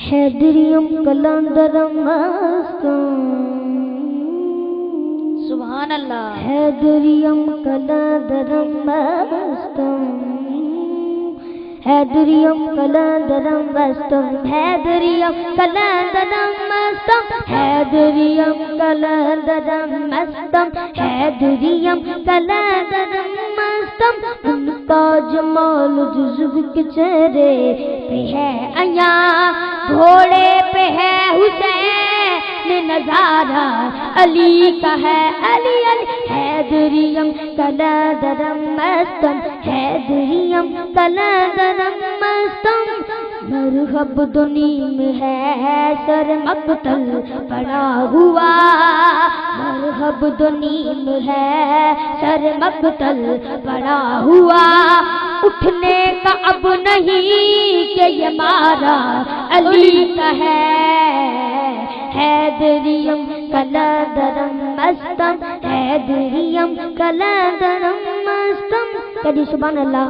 حیدریم کلندرم مستم سبحان اللہ حیدریم کلندرم مستم حیدریم کلندرم مستم حیدریم کلندرم مستم حیدریم کلندرم مستم حیدریم کلندرم مستم ان کا جمال جزو کے چہرے پہ ہے عیاں گھوڑے پہ ہے حسین نظارہ علی کا ہے علی علی حیدریم کلندرم مستم حیدریم کلندرم مستم مرحب دنی میں ہے سر مقتل پڑا ہوا مرحب دنی میں ہے سر مقتل پڑا ہوا اٹھنے کا اب نہیں کہ یہ مارا علی کا ہے حیدریم کلندرم مستم حیدریم کلندرم مستم کہیے سبحان اللہ۔